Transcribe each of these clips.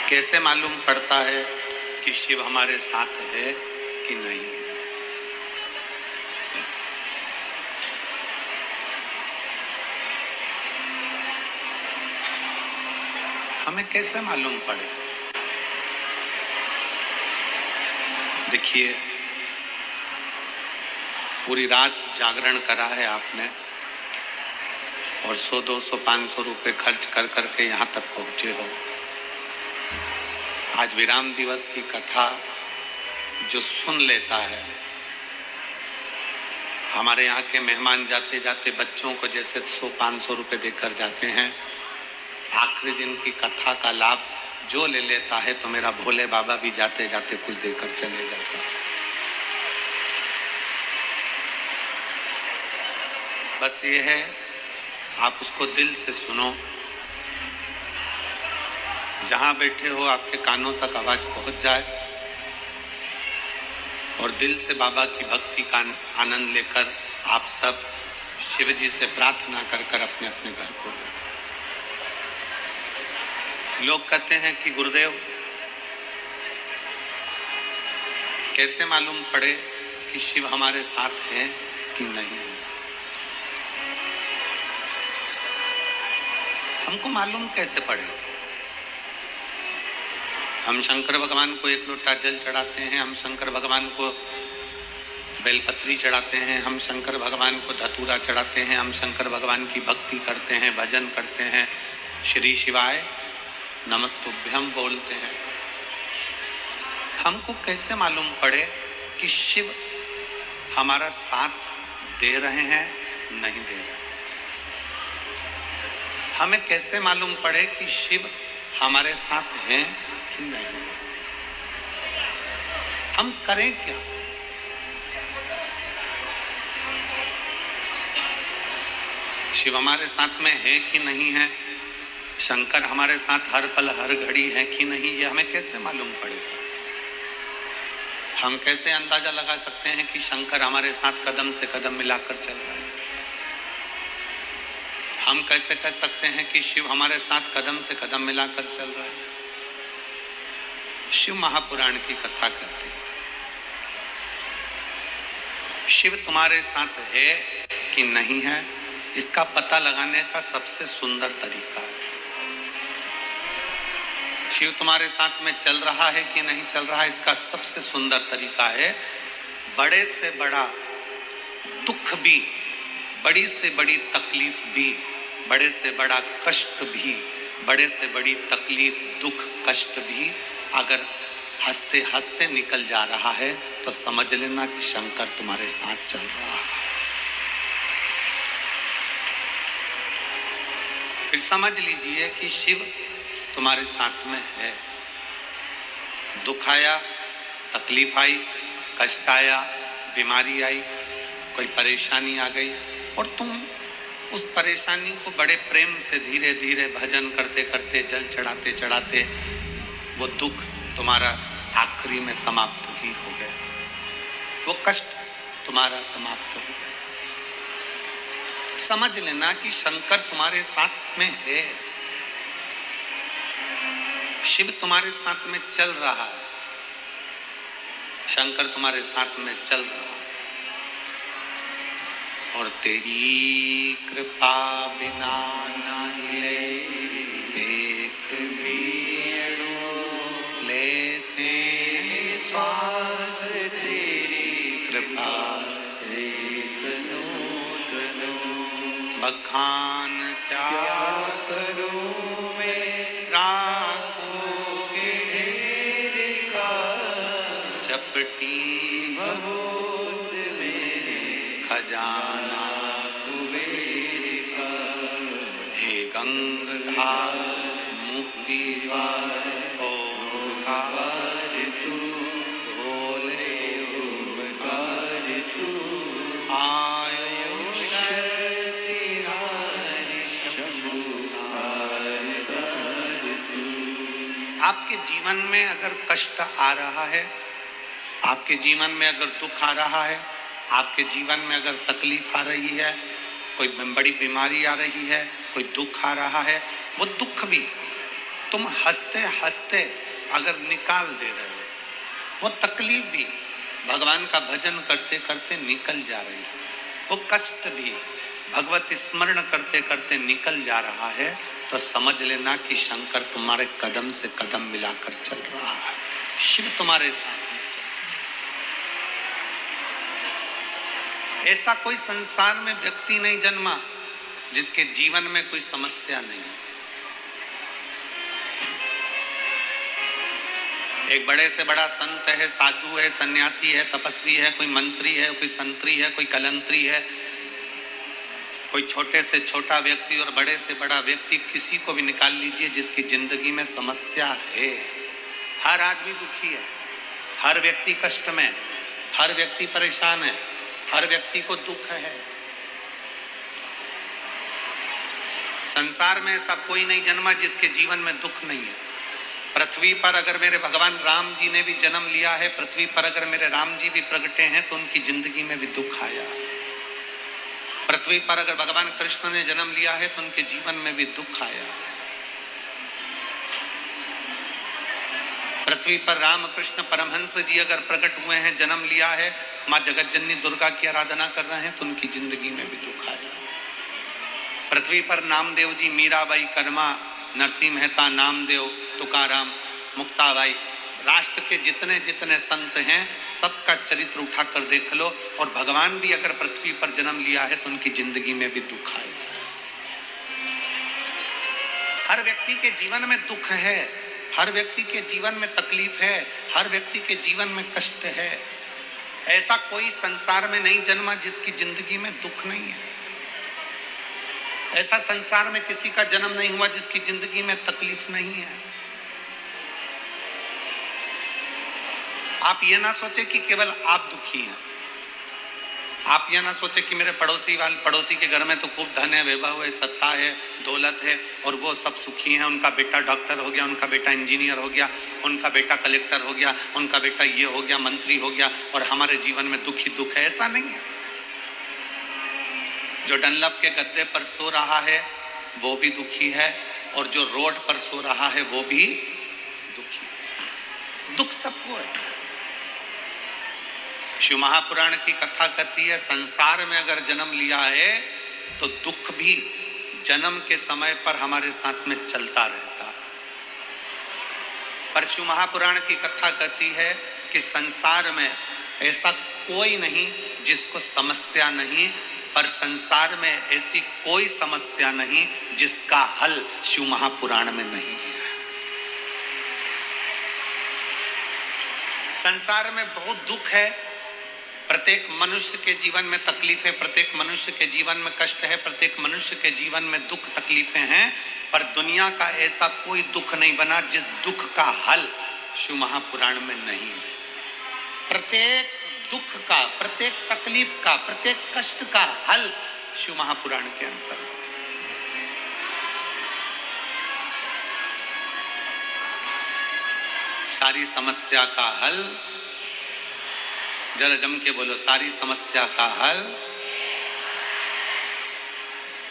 कैसे मालूम पड़ता है कि शिव हमारे साथ है कि नहीं है? हमें कैसे मालूम पड़े? देखिए, पूरी रात जागरण करा है आपने और 100, 200, 500 रुपए खर्च कर करके यहाँ तक पहुंचे हो। आज विराम दिवस की कथा जो सुन लेता है, हमारे यहाँ के मेहमान जाते जाते बच्चों को जैसे 100-500 रुपए देकर जाते हैं, आखिरी दिन की कथा का लाभ जो ले लेता है तो मेरा भोले बाबा भी जाते जाते कुछ देकर चले जाता है। बस ये है, आप उसको दिल से सुनो। जहां बैठे हो आपके कानों तक आवाज पहुंच जाए और दिल से बाबा की भक्ति का आनंद लेकर आप सब शिव जी से प्रार्थना कर कर अपने अपने घर को जाए। लोग कहते हैं कि गुरुदेव, कैसे मालूम पड़े कि शिव हमारे साथ है कि नहीं है? हमको मालूम कैसे पड़े? हम शंकर भगवान को 1 लोटा जल चढ़ाते हैं, हम शंकर भगवान को बेलपत्री चढ़ाते हैं, हम शंकर भगवान को धतूरा चढ़ाते हैं, हम शंकर भगवान की भक्ति करते हैं, भजन करते हैं, श्री शिवाय नमस्तुभ्यम बोलते हैं। हमको कैसे मालूम पड़े कि शिव हमारा साथ दे रहे हैं, नहीं दे रहे? हमें कैसे मालूम पड़े कि शिव हमारे साथ हैं कि नहीं? हम करें क्या? शिव हमारे साथ में है कि नहीं है, शंकर हमारे साथ हर पल हर घड़ी है कि नहीं, ये हमें कैसे मालूम पड़ेगा? हम कैसे अंदाजा लगा सकते हैं कि शंकर हमारे साथ कदम से कदम मिलाकर चल रहा है? हम कैसे कह सकते हैं कि शिव हमारे साथ कदम से कदम मिलाकर चल रहा है? शिव महापुराण की कथा कहती है, शिव तुम्हारे साथ है कि नहीं है, इसका पता लगाने का सबसे सुंदर तरीका है। शिव तुम्हारे साथ में चल रहा है कि नहीं चल रहा है, इसका सबसे सुंदर तरीका है, बड़े से बड़ा दुख भी, बड़ी से बड़ी तकलीफ भी, बड़े से बड़ा कष्ट भी, बड़े से बड़ी तकलीफ, दुख, कष्ट भी अगर हंसते हंसते निकल जा रहा है तो समझ लेना कि शंकर तुम्हारे साथ चल रहा है। फिर समझ लीजिए कि शिव तुम्हारे साथ में है। दुख आया, तकलीफ आई, कष्ट आया, बीमारी आई, कोई परेशानी आ गई और तुम उस परेशानी को बड़े प्रेम से धीरे धीरे भजन करते करते, जल चढ़ाते चढ़ाते वो दुख तुम्हारा आखिरी में समाप्त ही हो गया, वो कष्ट तुम्हारा समाप्त हो गया। समझ लेना कि शंकर तुम्हारे साथ में है, शिव तुम्हारे साथ में चल रहा है, शंकर तुम्हारे साथ में चल रहा है। और तेरी कृपा बिना न हिले एक भी अणु, लेते श्वास तेरी कृपा से बखान क्या करूं मैं राखों के ढेर का, चपटी बहुत में खजाना कुबेर का, हे गंगाधार मुक्ति द्वार ओंकार तू, भोले ओंकार तू, आयुष तिहारी शंभुहार तू। आपके जीवन में अगर कष्ट आ रहा है, आपके जीवन में अगर दुख आ रहा है, आपके जीवन में अगर तकलीफ आ रही है, कोई बड़ी बीमारी आ रही है, कोई दुख आ रहा है, वो दुख भी तुम हंसते हंसते अगर निकाल दे रहे हो, वो तकलीफ भी भगवान का भजन करते करते निकल जा रही है, वो कष्ट भी भगवत स्मरण करते करते निकल जा रहा है, तो समझ लेना कि शंकर तुम्हारे कदम से कदम मिलाकर चल रहा है, शिव तुम्हारे साथ में चल। ऐसा कोई संसार में व्यक्ति नहीं जन्मा जिसके जीवन में कोई समस्या नहीं है। एक बड़े से बड़ा संत है, साधु है, सन्यासी है, तपस्वी है, कोई मंत्री है, कोई संतरी है, कोई कलंतरी है, कोई छोटे से छोटा व्यक्ति और बड़े से बड़ा व्यक्ति, किसी को भी निकाल लीजिए जिसकी जिंदगी में समस्या है। हर आदमी दुखी है, हर व्यक्ति कष्ट में, हर व्यक्ति परेशान है, हर व्यक्ति को दुख है। संसार में ऐसा कोई नहीं जन्मा जिसके जीवन में दुख नहीं है। पृथ्वी पर अगर मेरे भगवान राम जी ने भी जन्म लिया है, पृथ्वी पर अगर मेरे राम जी भी प्रगटे हैं, तो उनकी जिंदगी में भी दुख आया। पृथ्वी पर अगर भगवान कृष्ण ने जन्म लिया है, तो उनके जीवन में भी दुख आया। पृथ्वी पर रामकृष्ण परमहंस जी अगर प्रकट हुए हैं, जन्म लिया है, माँ जगतजननी दुर्गा की आराधना कर रहे हैं, तो उनकी जिंदगी में भी दुख आया। पृथ्वी पर नामदेव जी, मीराबाई, कर्मा, नरसिंह मेहता, नामदेव, तुकाराम, मुक्ताबाई, राष्ट्र के जितने जितने संत हैं, सबका चरित्र उठाकर देख लो, और भगवान भी अगर पृथ्वी पर जन्म लिया है, तो उनकी जिंदगी में भी दुख आया है। हर व्यक्ति के जीवन में दुख है, हर व्यक्ति के जीवन में तकलीफ है, हर व्यक्ति के जीवन में कष्ट है। ऐसा कोई संसार में नहीं जन्मा जिसकी जिंदगी में दुख नहीं है। ऐसा संसार में किसी का जन्म नहीं हुआ जिसकी जिंदगी में तकलीफ नहीं है। आप ये ना सोचे कि केवल आप दुखी हैं, आप ये ना सोचे कि मेरे पड़ोसी के घर में तो खूब धन है, वैभव है, सत्ता है, दौलत है, और वो सब सुखी हैं, उनका बेटा डॉक्टर हो गया, उनका बेटा इंजीनियर हो गया, उनका बेटा कलेक्टर हो गया, उनका बेटा ये हो गया, मंत्री हो गया, और हमारे जीवन में दुख ही दुख है। ऐसा नहीं है। जो डनलप के गद्दे पर सो रहा है वो भी दुखी है, और जो रोड पर सो रहा है वो भी दुखी है। दुख सबको है। शिव महापुराण की कथा कहती है, संसार में अगर जन्म लिया है तो दुख भी जन्म के समय पर हमारे साथ में चलता रहता है। पर शिव महापुराण की कथा कहती है कि संसार में ऐसा कोई नहीं जिसको समस्या नहीं, पर संसार में ऐसी कोई समस्या नहीं जिसका हल शिव महापुराण में नहीं है। संसार में बहुत दुख है, प्रत्येक मनुष्य के जीवन में तकलीफ है, प्रत्येक मनुष्य के जीवन में कष्ट है, प्रत्येक मनुष्य के जीवन में दुख तकलीफें हैं, पर दुनिया का ऐसा कोई दुख नहीं बना जिस दुख का हल शिव महापुराण में नहीं है। प्रत्येक दुख का, प्रत्येक तकलीफ का, प्रत्येक कष्ट का हल शिव महापुराण के अंतर। सारी समस्या का हल, जरा जम के बोलो, सारी समस्या का हल।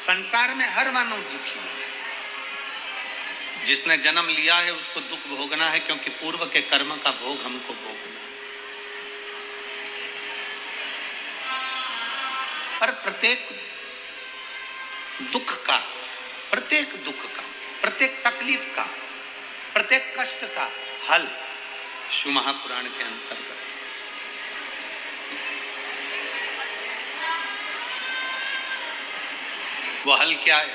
संसार में हर मानव दुखी है। जिसने जन्म लिया है उसको दुख भोगना है, क्योंकि पूर्व के कर्म का भोग हमको भोगना है। पर प्रत्येक दुख का, प्रत्येक तकलीफ का, प्रत्येक कष्ट का हल शिव महापुराण के अंतर्गत। वो हल क्या है?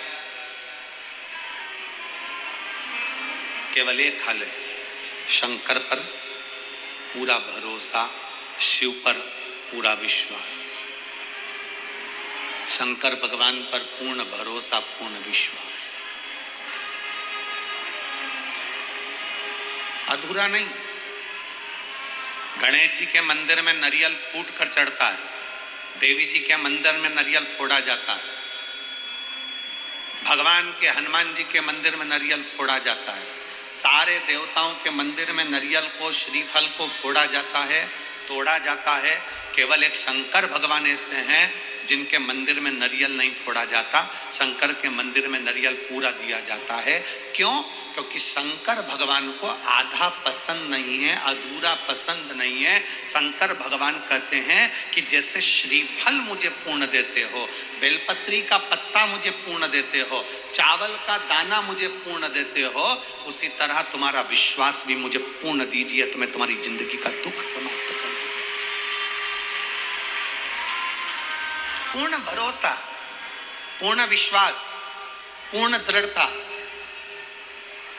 केवल एक हल है, शंकर पर पूरा भरोसा, शिव पर पूरा विश्वास। शंकर भगवान पर पूर्ण भरोसा, पूर्ण विश्वास। अधूरा नहीं। गणेश जी के मंदिर में नारियल फूट कर चढ़ता है, देवी जी के मंदिर में नारियल फोड़ा जाता है, भगवान के हनुमान जी के मंदिर में नारियल फोड़ा जाता है, सारे देवताओं के मंदिर में नारियल को, श्रीफल को फोड़ा जाता है, तोड़ा जाता है। केवल एक शंकर भगवान ऐसे हैं जिनके मंदिर में नारियल नहीं फोड़ा जाता, शंकर के मंदिर में नारियल पूरा दिया जाता है। क्यों? क्योंकि शंकर भगवान को आधा पसंद नहीं है, अधूरा पसंद नहीं है। शंकर भगवान कहते हैं कि जैसे श्रीफल मुझे पूर्ण देते हो, बेलपत्री का पत्ता मुझे पूर्ण देते हो, चावल का दाना मुझे पूर्ण देते हो, उसी तरह तुम्हारा विश्वास भी मुझे पूर्ण दीजिए, तो मैं तुम्हारी जिंदगी का दुख समाप्त कर दूं। पूर्ण भरोसा, पूर्ण विश्वास, पूर्ण दृढ़ता।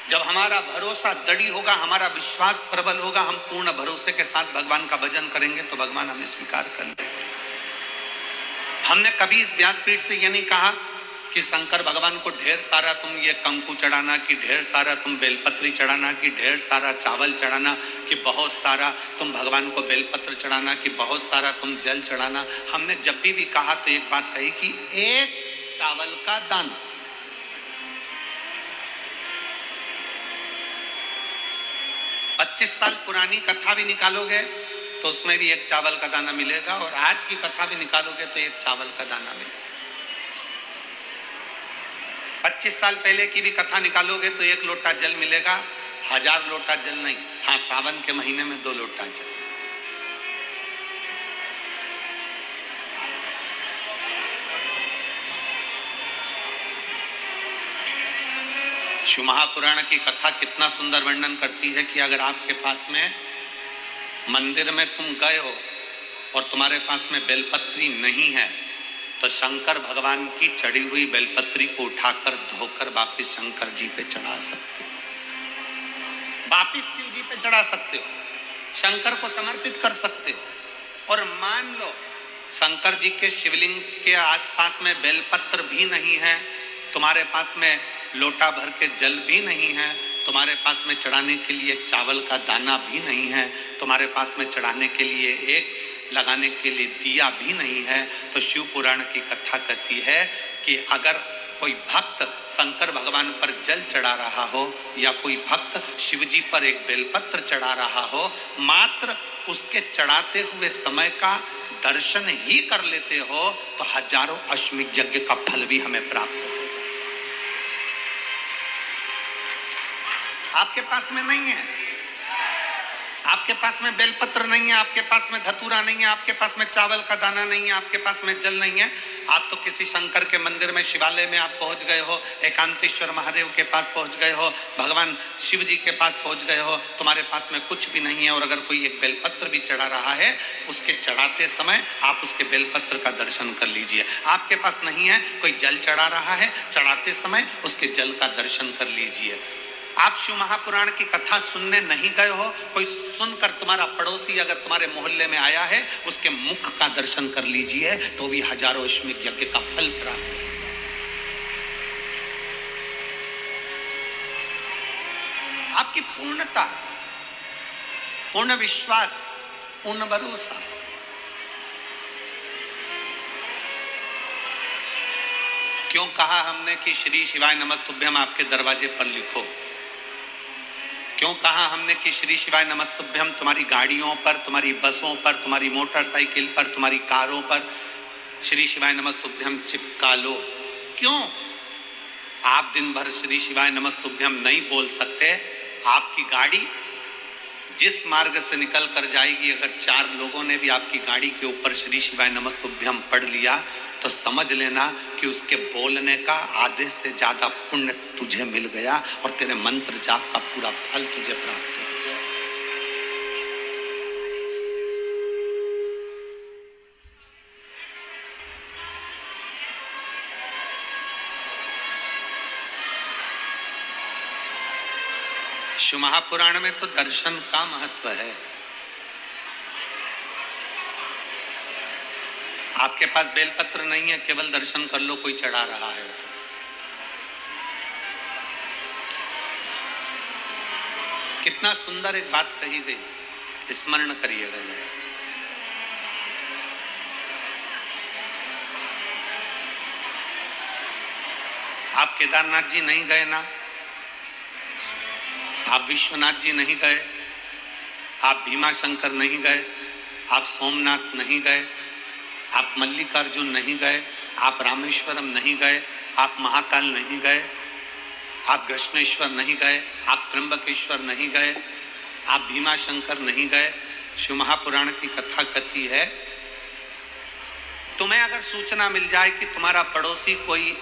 जब हमारा भरोसा दृढ़ होगा, हमारा विश्वास प्रबल होगा, हम पूर्ण भरोसे के साथ भगवान का भजन करेंगे तो भगवान हमें स्वीकार कर लेंगे। हमने कभी इस व्यासपीठ से ये नहीं कहा कि शंकर भगवान को ढेर सारा तुम ये कंकु चढ़ाना, कि ढेर सारा तुम बेलपत्री चढ़ाना, कि ढेर सारा चावल चढ़ाना, कि बहुत सारा तुम भगवान को बेलपत्र चढ़ाना, कि बहुत सारा तुम जल चढ़ाना। हमने जब भी कहा तो एक बात कही कि एक चावल का दाना, 25 साल पुरानी कथा भी निकालोगे तो उसमें भी एक चावल का दाना मिलेगा, और आज की कथा भी निकालोगे तो एक चावल का दाना मिलेगा। 25 साल पहले की भी कथा निकालोगे तो 1 लोटा जल मिलेगा, 1000 लोटा जल नहीं। हाँ, सावन के महीने में 2 लोटा जल। शिव महापुराण की कथा कितना सुंदर वर्णन करती है कि अगर आपके पास में मंदिर में तुम गए हो और तुम्हारे पास में बेलपत्री नहीं है, तो शंकर भगवान की चढ़ी हुई बेलपत्री को उठाकर धोकर वापिस शंकर जी पे चढ़ा सकते हो, वापिस शिव जी पे चढ़ा सकते हो, शंकर को समर्पित कर सकते हो। और मान लो शंकर जी के शिवलिंग के आसपास में बेलपत्र भी नहीं है, तुम्हारे पास में लोटा भर के जल भी नहीं है, तुम्हारे पास में चढ़ाने के लिए चावल का दाना भी नहीं है, तुम्हारे पास में चढ़ाने के लिए एक लगाने के लिए दिया भी नहीं है, तो शिव पुराण की कथा कहती है कि अगर कोई भक्त शंकर भगवान पर जल चढ़ा रहा हो या कोई भक्त शिव जी पर एक बेलपत्र चढ़ा रहा हो, मात्र उसके चढ़ाते हुए समय का दर्शन ही कर लेते हो तो हजारों अश्वमेध यज्ञ का फल भी हमें प्राप्त हो। आपके पास में नहीं है, आपके पास में बेलपत्र नहीं है, आपके पास में धतूरा नहीं है, आपके पास में चावल का दाना नहीं है, आपके पास में जल नहीं है, आप तो किसी शंकर के मंदिर में, शिवालय में आप पहुंच गए हो, एकांतेश्वर महादेव के पास पहुंच गए हो, भगवान शिव जी के पास पहुंच गए हो, तुम्हारे पास में कुछ भी नहीं है। और अगर कोई एक बेलपत्र भी चढ़ा रहा है, उसके चढ़ाते समय आप उसके बेलपत्र का दर्शन कर लीजिए। आपके पास नहीं है, कोई जल चढ़ा रहा है, चढ़ाते समय उसके जल का दर्शन कर लीजिए। आप शिव महापुराण की कथा सुनने नहीं गए हो, कोई सुनकर तुम्हारा पड़ोसी अगर तुम्हारे मोहल्ले में आया है, उसके मुख का दर्शन कर लीजिए तो भी हजारों अश्वमेध यज्ञ का फल प्राप्त है। आपकी पूर्णता, पूर्ण विश्वास, पूर्ण भरोसा। क्यों कहा हमने कि श्री शिवाय नमस्तुभ्यम आपके दरवाजे पर लिखो? क्यों कहा हमने कि श्री शिवाय नमस्तुभ्यम तुम्हारी गाड़ियों पर, तुम्हारी बसों पर, तुम्हारी मोटरसाइकिल पर, तुम्हारी कारों पर श्री शिवाय नमस्तुभ्यम चिपका लो? क्यों? आप दिन भर श्री शिवाय नमस्तुभ्यम नहीं बोल सकते, आपकी गाड़ी जिस मार्ग से निकल कर जाएगी, अगर 4 लोगों ने भी आपकी गाड़ी के ऊपर श्री शिवाय नमस्तुभ्यम पढ़ लिया तो समझ लेना कि उसके बोलने का आधे से ज्यादा पुण्य तुझे मिल गया और तेरे मंत्र जाप का पूरा फल तुझे प्राप्त हो गया। शिव महापुराण में तो दर्शन का महत्व है। आपके पास बेलपत्र नहीं है, केवल दर्शन कर लो कोई चढ़ा रहा है तो। कितना सुंदर एक बात कही गई, स्मरण करिएगा जरा। आप केदारनाथ जी नहीं गए ना, आप विश्वनाथ जी नहीं गए, आप भीमा शंकर नहीं गए, आप सोमनाथ नहीं गए, आप मल्लिकार्जुन नहीं गए, आप रामेश्वरम नहीं गए, आप महाकाल नहीं गए, आप कृष्णेश्वर नहीं गए, आप त्र्यंबकेश्वर नहीं गए, आप भीमाशंकर नहीं गए। शिव महापुराण की कथा कहती है, तुम्हें अगर सूचना मिल जाए कि तुम्हारा पड़ोसी कोई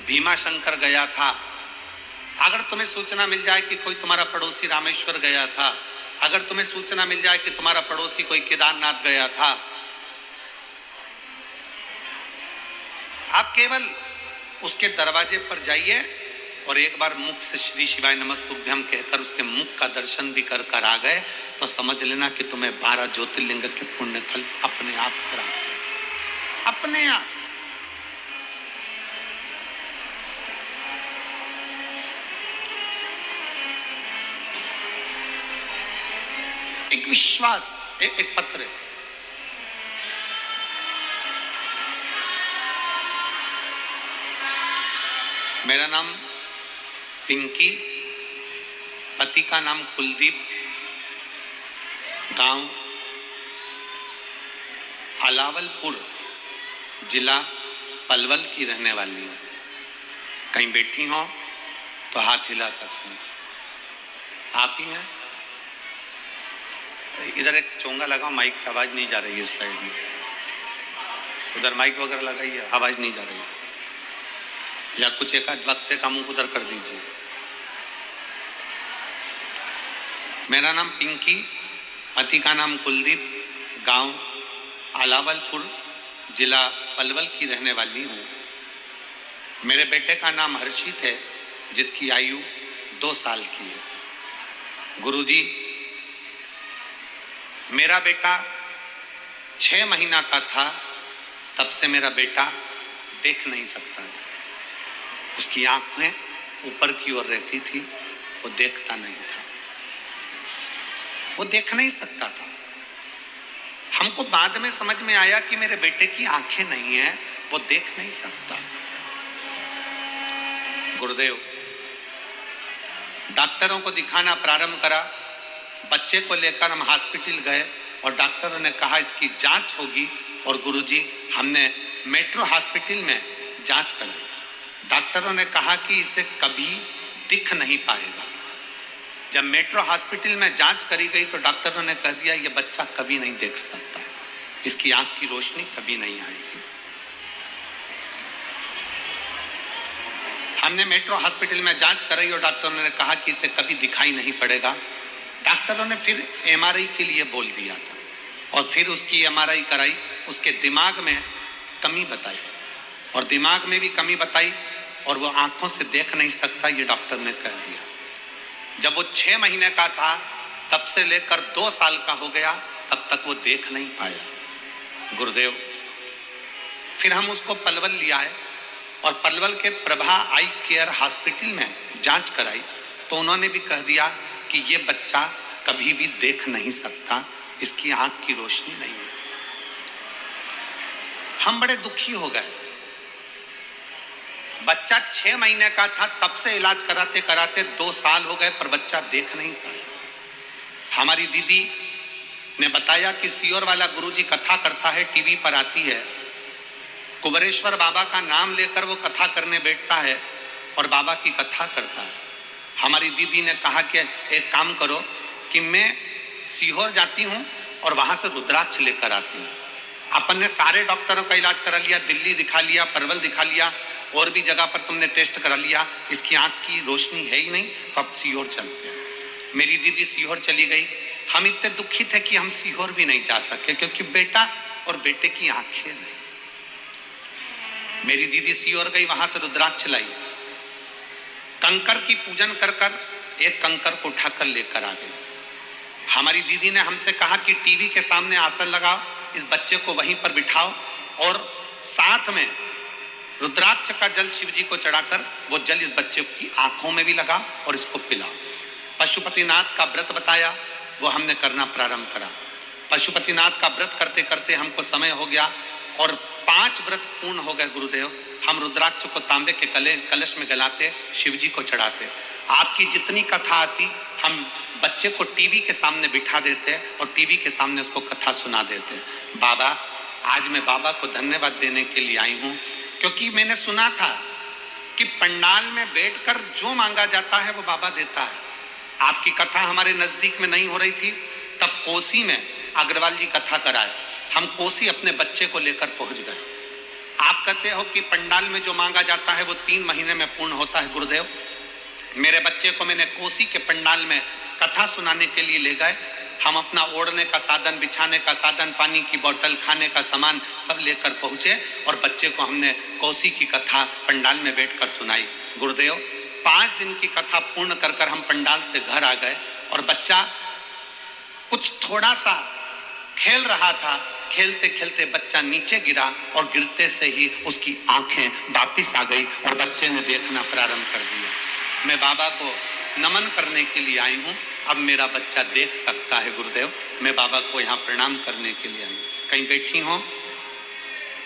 भीमाशंकर गया था, अगर तुम्हें सूचना मिल जाए कि कोई तुम्हारा पड़ोसी रामेश्वर गया था, अगर तुम्हें सूचना मिल जाए कि तुम्हारा पड़ोसी कोई केदारनाथ गया था, आप केवल उसके दरवाजे पर जाइए और एक बार मुख से श्री शिवाय नमस्तुभ्यम कहकर उसके मुख का दर्शन भी कर कर आ गए तो समझ लेना कि तुम्हें 12 ज्योतिर्लिंग के पुण्य फल अपने आप प्राप्त, अपने आप। एक विश्वास, एक पत्र है। मेरा नाम पिंकी, पति का नाम कुलदीप, गांव अलावलपुर, जिला पलवल की रहने वाली हूँ। कहीं बैठी हो तो हाथ हिला सकती हैं। आप ही हैं? इधर एक चोंगा लगाओ, माइक की आवाज नहीं जा रही है इस साइड में। उधर माइक वगैरह लगाइए, आवाज नहीं जा रही है। या कुछ एक आध बक्से का मुंह उधर कर दीजिए। मेरा नाम पिंकी, पति का नाम कुलदीप, गांव अलावलपुर, जिला पलवल की रहने वाली हूँ। मेरे बेटे का नाम हर्षित है, जिसकी आयु 2 साल की है। गुरुजी, मेरा बेटा 6 महीना का था, तब से मेरा बेटा देख नहीं सकता था। उसकी आंखें ऊपर की ओर रहती थी, वो देखता नहीं था, वो देख नहीं सकता था। हमको बाद में समझ में आया कि मेरे बेटे की आंखें नहीं है, वो देख नहीं सकता। गुरुदेव, डॉक्टरों को दिखाना प्रारंभ करा। बच्चे को लेकर हम हॉस्पिटल गए और डॉक्टरों ने कहा इसकी जांच होगी, और गुरुजी हमने मेट्रो हॉस्पिटल में जांच कराई। डॉक्टरों ने कहा कि इसे कभी दिख नहीं पाएगा। जब मेट्रो हॉस्पिटल में जांच करी गई तो डॉक्टरों ने कह दिया ये बच्चा कभी नहीं देख सकता, इसकी आंख की रोशनी कभी नहीं आएगी। हमने मेट्रो हॉस्पिटल में जांच कराई और डॉक्टरों ने कहा कि इसे कभी दिखाई नहीं पड़ेगा। डॉक्टरों ने फिर एमआरआई के लिए बोल दिया था और फिर उसकी एमआरआई कराई। उसके दिमाग में कमी बताई और दिमाग में भी कमी बताई और वो आंखों से देख नहीं सकता, ये डॉक्टर ने कह दिया। जब वो 6 महीने का था तब से लेकर 2 साल का हो गया, तब तक वो देख नहीं पाया। गुरुदेव, फिर हम उसको पलवल लिया है और पलवल के प्रभा आई केयर हॉस्पिटल में जांच कराई तो उन्होंने भी कह दिया कि ये बच्चा कभी भी देख नहीं सकता, इसकी आंख की रोशनी नहीं है। हम बड़े दुखी हो गए। बच्चा 6 महीने का था, तब से इलाज कराते कराते 2 साल हो गए, पर बच्चा देख नहीं पाया। हमारी दीदी ने बताया कि सियोर वाला गुरुजी कथा करता है, टीवी पर आती है। कुबरेश्वर बाबा का नाम लेकर वो कथा करने बैठता है और बाबा की कथा करता है। हमारी दीदी ने कहा कि एक काम करो कि मैं सीहोर जाती हूँ और वहाँ से रुद्राक्ष लेकर आती हूँ। अपन ने सारे डॉक्टरों का इलाज करा लिया, दिल्ली दिखा लिया, परवल दिखा लिया, और भी जगह पर तुमने टेस्ट करा लिया, इसकी आंख की रोशनी है ही नहीं, तो अब सीहोर चलते हैं। मेरी दीदी सीहोर चली गई। हम इतने दुखी थे कि हम सीहोर भी नहीं जा सके क्योंकि बेटा और बेटे की आंखें नहीं। मेरी दीदी सीहोर गई, वहां से रुद्राक्ष लाई, कंकर की पूजन कर कर एक कंकर को उठाकर लेकर आ गई। हमारी दीदी ने हमसे कहा कि टीवी के सामने आसन लगाओ, इस बच्चे को वहीं पर बिठाओ और साथ में रुद्राक्ष का जल शिव जी को चढ़ाकर वो जल इस बच्चे की आंखों में भी लगा और इसको पिलाओ। पशुपतिनाथ का व्रत बताया, वो हमने करना प्रारंभ करा। पशुपतिनाथ का व्रत करते करते हमको समय हो गया और 5 व्रत पूर्ण हो गए। गुरुदेव, हम रुद्राक्ष को तांबे के कलश में गलाते, शिव जी को चढ़ाते। आपकी जितनी कथा आती हम बच्चे को टीवी के सामने बिठा देते और टीवी के सामने उसको कथा सुना देते। बाबा आज मैं बाबा को धन्यवाद देने के लिए आई हूँ, क्योंकि मैंने सुना था कि पंडाल में बैठकर जो मांगा जाता है वो बाबा देता है। आपकी कथा हमारे नजदीक में नहीं हो रही थी, तब कोसी में अग्रवाल जी कथा कराए, हम कोसी अपने बच्चे को लेकर पहुंच गए। आप कहते हो कि पंडाल में जो मांगा जाता है वो 3 महीने में पूर्ण होता है। गुरुदेव, मेरे बच्चे को मैंने कोसी के पंडाल में कथा सुनाने के लिए ले गए। हम अपना ओढ़ने का साधन, बिछाने का साधन, पानी की बोतल, खाने का सामान सब लेकर पहुंचे और बच्चे को हमने कोसी की कथा पंडाल में बैठकर सुनाई। गुरुदेव, 5 दिन की कथा पूर्ण कर हम पंडाल से घर आ गए और बच्चा कुछ थोड़ा सा खेल रहा था। खेलते खेलते बच्चा नीचे गिरा और गिरते से ही उसकी आंखें वापिस आ गई और बच्चे ने देखना प्रारंभ कर दिया। मैं बाबा को नमन करने के लिए आई हूँ, अब मेरा बच्चा देख सकता है। गुरुदेव, मैं बाबा को यहाँ प्रणाम करने के लिए आई हूँ। कहीं बैठी हो?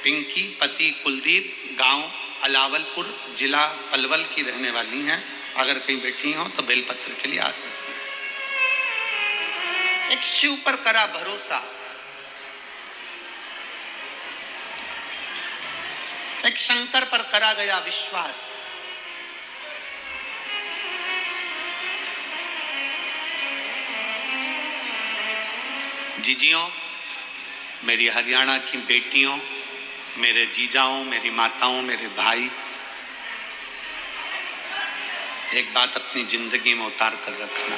पिंकी, पति कुलदीप, गांव अलावलपुर, जिला पलवल की रहने वाली हैं। अगर कहीं बैठी हो तो बेलपत्र के लिए आ सकती हैं। एक शिव पर करा भरोसा, एक शंकर पर करा गया विश्वास। जीजियों, मेरी हरियाणा की बेटियों, मेरे जीजाओं, मेरी माताओं, मेरे भाई, एक बात अपनी जिंदगी में उतार कर रखना।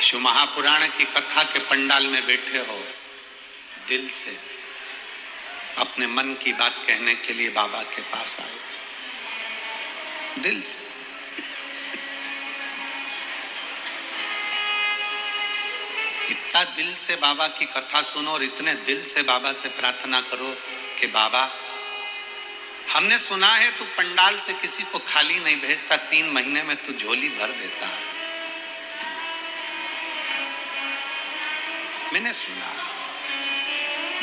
शिव महापुराण की कथा के पंडाल में बैठे हो, दिल से अपने मन की बात कहने के लिए बाबा के पास आए, दिल से। इतना दिल से बाबा की कथा सुनो और इतने दिल से बाबा से प्रार्थना करो कि बाबा, हमने सुना है तू पंडाल से किसी को खाली नहीं भेजता, 3 महीने में तू झोली भर देता है। मैंने सुना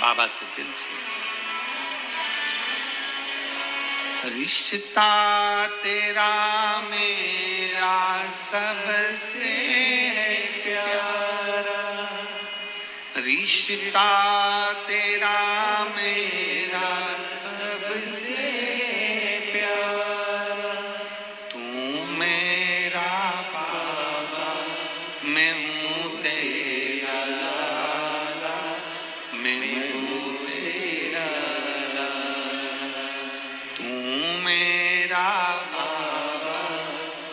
बाबा से दिल से। रिश्ता तेरा मेरा सबसे प्यारा, रिश्ता तेरा मेरा सबसे प्यारा, तू मेरा बाबा, मैं हूँ तेरा लाला, मैं हूँ तेरा लाला, तू मेरा बाबा,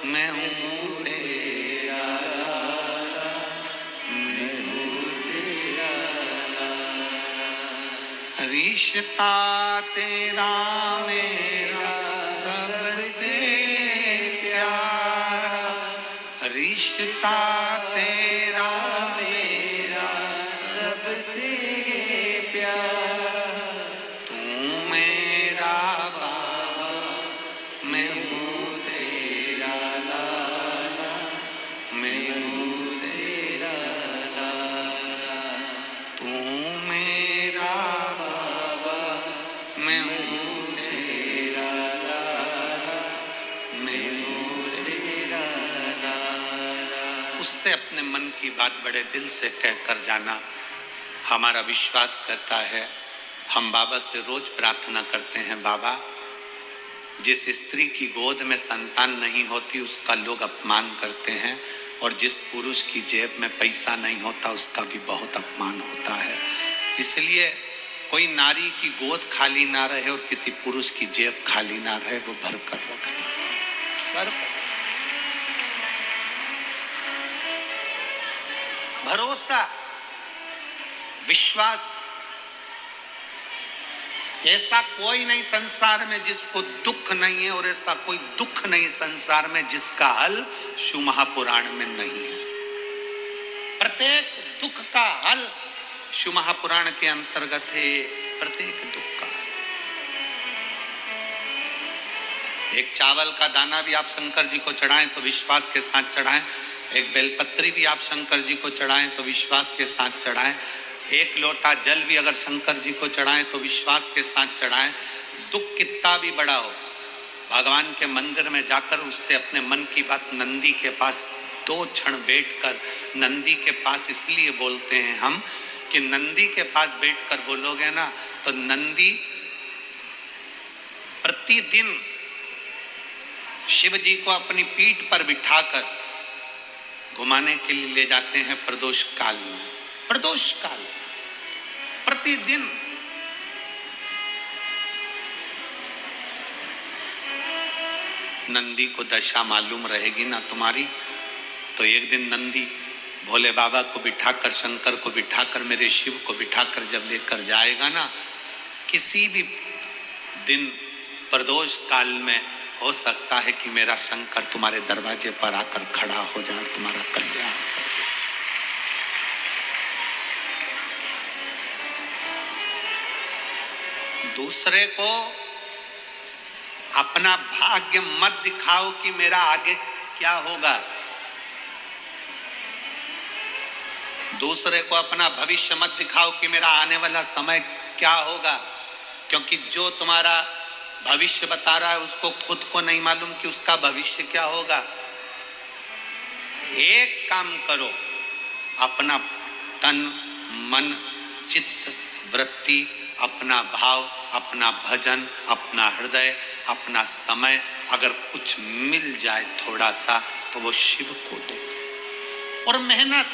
मैं हूँ तेरा लाला, मैं हूँ तेरा लाला। रिश्ता तेरा मेरा सबसे प्यारा, रिश्ता तेरा मेरा सबसे प्यारा, तू मेरा बाबा, मैं हूँ तेरा लाला, मैं हूँ तेरा लाला, तू मेरा बाबा, मैं हूँ तेरा लाला, मैं हूँ तेरा लाला। उससे अपने मन की बात बड़े दिल से कहकर जाना। हमारा विश्वास कहता है, हम बाबा से रोज प्रार्थना करते हैं, बाबा जिस स्त्री की गोद में संतान नहीं होती उसका लोग अपमान करते हैं, और जिस पुरुष की जेब में पैसा नहीं होता उसका भी बहुत अपमान होता है। इसलिए कोई नारी की गोद खाली ना रहे और किसी पुरुष की जेब खाली ना रहे, वो भर कर रखना। भरोसा, विश्वास, ऐसा कोई नहीं संसार में जिसको दुख नहीं है, और ऐसा कोई दुख नहीं संसार में जिसका हल शिव महापुराण में नहीं है। प्रत्येक दुख का हल शिव महापुराण के अंतर्गत है, प्रत्येक दुख का। एक चावल का दाना भी आप शंकर जी को चढ़ाएं तो विश्वास के साथ चढ़ाएं, एक बेलपत्री भी आप शंकर जी को चढ़ाएं तो विश्वास के साथ चढ़ाएं, एक लोटा जल भी अगर शंकर जी को चढ़ाएं तो विश्वास के साथ चढ़ाएं। दुख कितना भी बड़ा हो, भगवान के मंदिर में जाकर उससे अपने मन की बात नंदी के पास 2 क्षण बैठकर, नंदी के पास इसलिए बोलते हैं हम कि नंदी के पास बैठकर बोलोगे ना तो नंदी प्रतिदिन शिव जी को अपनी पीठ पर बिठाकर घुमाने के लिए ले जाते हैं प्रदोष काल में। प्रदोष काल प्रतिदिन नंदी को दशा मालूम रहेगी ना तुम्हारी, तो एक दिन नंदी भोले बाबा को बिठाकर, शंकर को बिठाकर, मेरे शिव को बिठाकर जब लेकर जाएगा ना, किसी भी दिन प्रदोष काल में हो सकता है कि मेरा शंकर तुम्हारे दरवाजे पर आकर खड़ा हो जाए, तुम्हारा कल्याण करे। दूसरे को अपना भाग्य मत दिखाओ कि मेरा आगे क्या होगा। दूसरे को अपना भविष्य मत दिखाओ कि मेरा आने वाला समय क्या होगा, क्योंकि जो तुम्हारा भविष्य बता रहा है उसको खुद को नहीं मालूम कि उसका भविष्य क्या होगा। एक काम करो, अपना तन मन चित्त वृत्ति, अपना भाव, अपना भजन, अपना हृदय, अपना समय, अगर कुछ मिल जाए थोड़ा सा तो वो शिव को दो। और मेहनत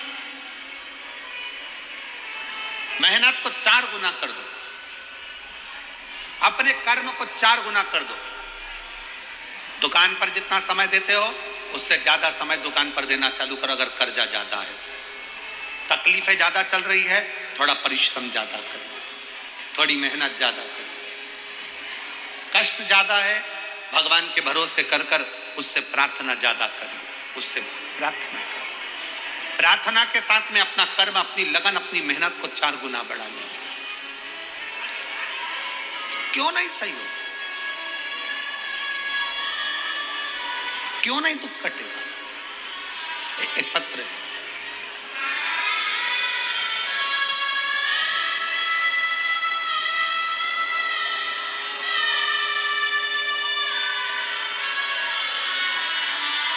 को 4 गुना कर दो, अपने कर्म को 4 गुना कर दो। दुकान पर जितना समय देते हो उससे ज्यादा समय दुकान पर देना चालू करो। अगर कर्जा ज्यादा है, तकलीफें ज्यादा चल रही है, थोड़ा परिश्रम ज्यादा करो, थोड़ी मेहनत ज्यादा करो। कष्ट ज्यादा है, भगवान के भरोसे कर कर उससे प्रार्थना ज्यादा करो, उससे प्रार्थना करो। प्रार्थना के साथ में अपना कर्म, अपनी लगन, अपनी मेहनत को 4 गुना बढ़ा लीजिए। क्यों नहीं सही हो? क्यों नहीं दुख कटेगा? एक पत्र है,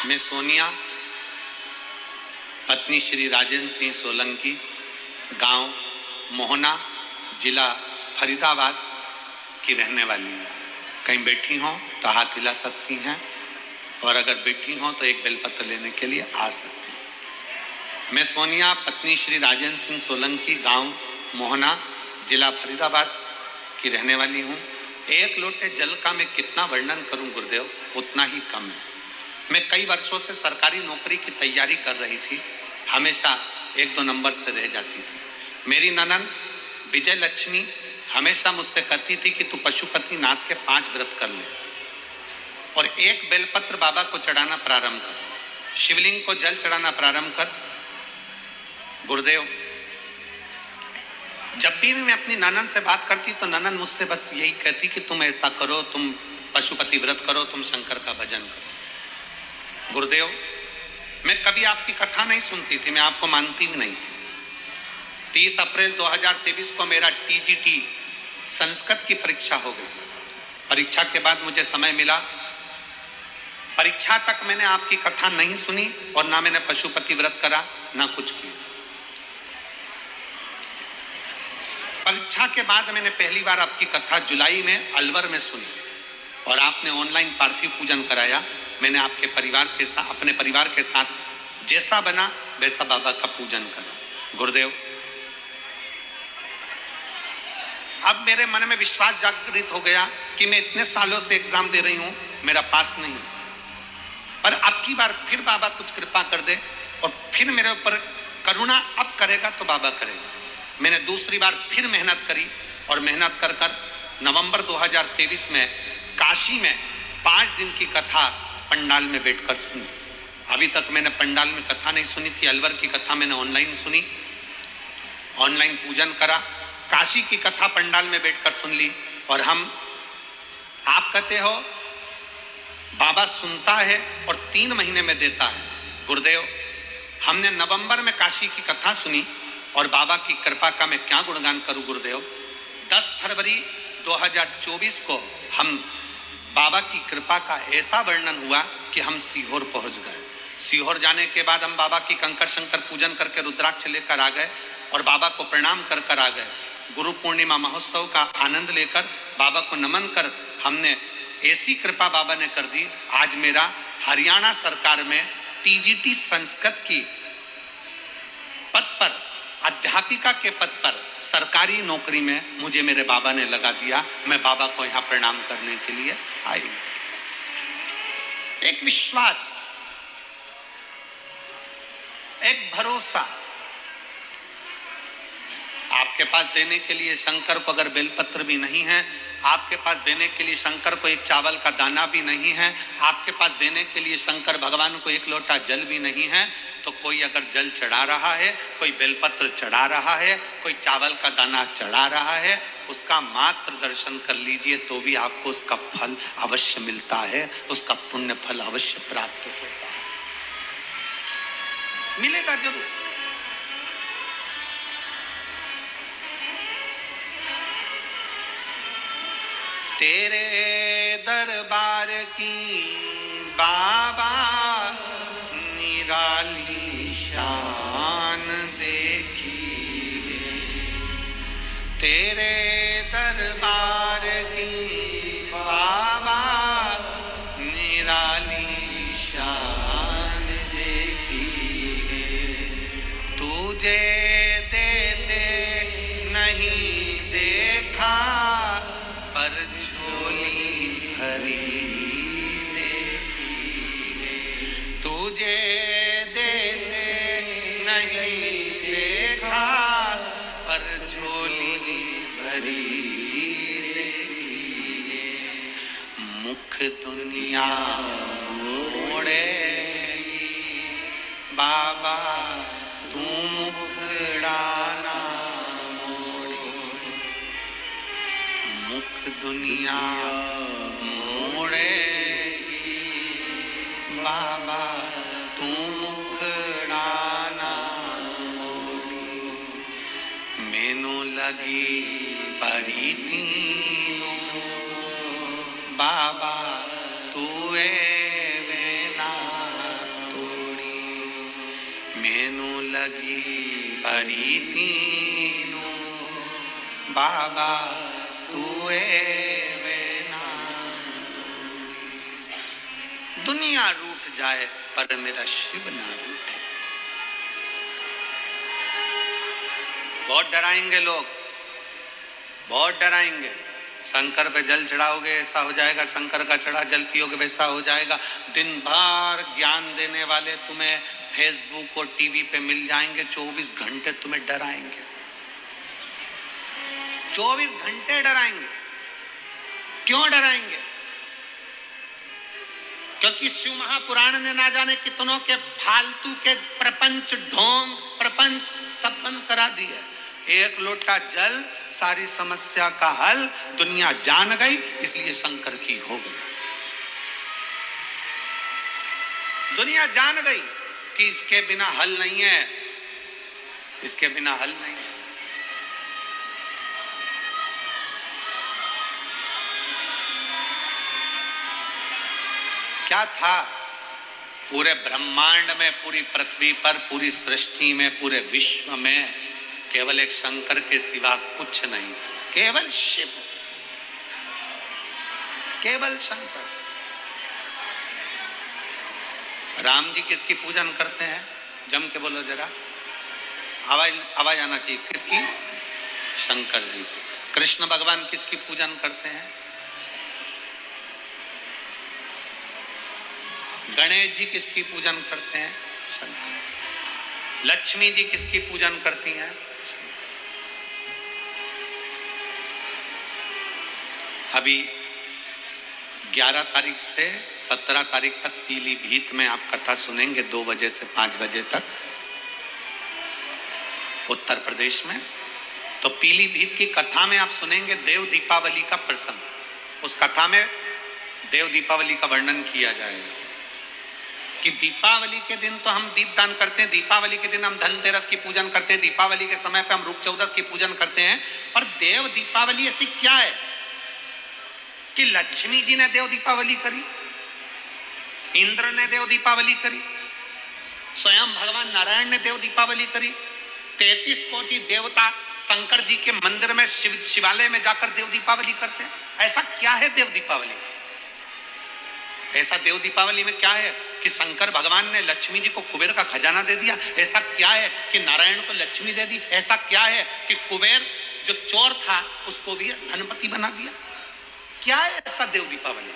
मैं सोनिया, पत्नी श्री राजेंद्र सिंह सोलंकी, गांव मोहना, जिला फरीदाबाद की रहने वाली हूँ। कहीं बैठी हों तो हाथ हिला सकती हैं, और अगर बैठी हों तो एक बेलपत्र लेने के लिए आ सकती हैं। मैं सोनिया, पत्नी श्री राजेंद्र सिंह सोलंकी, गांव मोहना, जिला फरीदाबाद की रहने वाली हूँ। 1 लोटे जल का मैं कितना वर्णन करूँ गुरुदेव, उतना ही कम है। मैं कई वर्षों से सरकारी नौकरी की तैयारी कर रही थी, हमेशा 1-2 नंबर से रह जाती थी। मेरी ननद विजय लक्ष्मी हमेशा मुझसे कहती थी कि तू पशुपति नाथ के 5 व्रत कर ले और 1 बेलपत्र बाबा को चढ़ाना प्रारंभ कर, शिवलिंग को जल चढ़ाना प्रारंभ कर। गुरुदेव, जब भी मैं अपनी ननद से बात करती तो ननद मुझसे बस यही कहती कि तुम ऐसा करो, तुम पशुपति व्रत करो, तुम शंकर का भजन करो। गुरुदेव, मैं कभी आपकी कथा नहीं सुनती थी, मैं आपको मानती भी नहीं थी। 30 अप्रैल 2023 को मेरा टीजीटी संस्कृत की परीक्षा हो गई। परीक्षा के बाद मुझे समय मिला, परीक्षा तक मैंने आपकी कथा नहीं सुनी और ना मैंने पशुपति व्रत करा, ना कुछ किया। परीक्षा के बाद मैंने पहली बार आपकी कथा जुलाई में अलवर में सुनी और आपने ऑनलाइन पार्थिव पूजन कराया। मैंने आपके परिवार के साथ, अपने परिवार के साथ जैसा बना वैसा बाबा का पूजन करा। गुरुदेव, अब मेरे मन में विश्वास जागृत हो गया कि मैं इतने सालों से एग्जाम दे रही हूं, मेरा पास नहीं, पर अब की बार फिर बाबा कुछ कृपा कर दे और फिर मेरे ऊपर करुणा अब करेगा तो बाबा करेगा। मैंने दूसरी बार फिर मेहनत करी और मेहनत कर कर नवंबर 2023 में काशी में 5 दिन की कथा पंडाल में बैठकर सुनी। अभी तक मैंने पंडाल में कथा नहीं सुनी थी। अलवर की कथा मैंने ऑनलाइन सुनी, ऑनलाइन पूजन करा। काशी की कथा पंडाल में बैठकर सुन ली। और आप कहते हो बाबा सुनता है और 3 महीने में देता है। गुरुदेव, हमने नवंबर में काशी की कथा सुनी और बाबा की कृपा का मैं क्या गुणगान करूं गुरुदेव। 10 फरवरी 2024 को हम बाबा की कृपा का ऐसा वर्णन हुआ कि हम सीहोर पहुंच गए। सीहोर जाने के बाद हम बाबा की कंकर शंकर पूजन करके रुद्राक्ष लेकर आ गए और बाबा को प्रणाम कर कर आ गए। गुरु पूर्णिमा महोत्सव का आनंद लेकर बाबा को नमन कर हमने ऐसी कृपा बाबा ने कर दी, आज मेरा हरियाणा सरकार में टीजीटी संस्कृत की पद पर, अध्यापिका के पद पर सरकारी नौकरी में मुझे मेरे बाबा ने लगा दिया। मैं बाबा को यहाँ प्रणाम करने के लिए आई। एक विश्वास, एक भरोसा। आपके पास देने के लिए शंकर को अगर बेलपत्र भी नहीं है, आपके पास देने के लिए शंकर को एक चावल का दाना भी नहीं है, आपके पास देने के लिए शंकर भगवान को एक लोटा जल भी नहीं है, तो कोई अगर जल चढ़ा रहा है, कोई बेलपत्र चढ़ा रहा है, कोई चावल का दाना चढ़ा रहा है, उसका मात्र दर्शन कर लीजिए तो भी आपको उसका फल अवश्य मिलता है, उसका पुण्य फल अवश्य प्राप्त होता है, मिलेगा जरूर। तेरे दरबार की बाबा निराली शान देखी, तेरे दरबार की बाबा निराली शान देखी, तुझे देते नहीं देखा पर झोली भरी देखी, तुझे देते नहीं देखा पर झोली भरी देखी, मुख दुनिया मोड़ेगी बाबा तू मुखड़ाना दुनिया मोड़ेगी बाबा तू मुखड़ाना मोड़ी, मैनू लगी परी तीनों बाबा तू वेना तोड़ी, मैनू लगी परी तीनों बाबा दुनिया रूठ जाए पर मेरा शिव ना रूठे। बहुत डराएंगे लोग, बहुत डराएंगे, शंकर पे जल चढ़ाओगे ऐसा हो जाएगा, शंकर का चढ़ा जल पियोगे वैसा हो जाएगा। दिन भर ज्ञान देने वाले तुम्हें फेसबुक और टीवी पे मिल जाएंगे, 24 घंटे तुम्हें डराएंगे, 24 घंटे डराएंगे। क्यों डराएंगे? क्योंकि शिव महापुराण ने ना जाने कितनों के फालतू के प्रपंच, ढोंग प्रपंच सब बंद करा दिए। एक लोटा जल सारी समस्या का हल, दुनिया जान गई इसलिए शंकर की हो गई। दुनिया जान गई कि इसके बिना हल नहीं है, इसके बिना हल नहीं है। क्या था पूरे ब्रह्मांड में, पूरी पृथ्वी पर, पूरी सृष्टि में, पूरे विश्व में केवल एक शंकर के सिवा कुछ नहीं था, केवल शिव, केवल शंकर। राम जी किसकी पूजन करते हैं? जम के बोलो जरा, आवाज आना चाहिए। किसकी? शंकर जी की। कृष्ण भगवान किसकी पूजन करते हैं? गणेश जी किसकी पूजन करते हैं? शंकर। लक्ष्मी जी किसकी पूजन करती हैं? अभी 11 तारीख से 17 तारीख तक पीलीभीत में आप कथा सुनेंगे 2 बजे से 5 बजे तक, उत्तर प्रदेश में। तो पीलीभीत की कथा में आप सुनेंगे देव दीपावली का प्रसंग। उस कथा में देव दीपावली का वर्णन किया जाएगा कि दीपावली के दिन तो हम दीपदान करते हैं, दीपावली के दिन हम धनतेरस की पूजन करते हैं, दीपावली के समय पे हम रूप चौदस की पूजन करते हैं। पर देव दीपावली ऐसी क्या है कि लक्ष्मी जी ने देव दीपावली करी, इंद्र ने देव दीपावली करी, स्वयं भगवान नारायण ने देव दीपावली करी, 33 कोटि देवता शंकर जी के मंदिर में शिवालय में जाकर देव दीपावली करते हैं। ऐसा क्या है देव दीपावली? ऐसा देव दीपावली में क्या है कि शंकर भगवान ने लक्ष्मी जी को कुबेर का खजाना दे दिया? ऐसा क्या है कि नारायण को लक्ष्मी दे दी? ऐसा क्या है कि कुबेर जो चोर था उसको भी धनपति बना दिया? क्या है ऐसा देव दीपावली?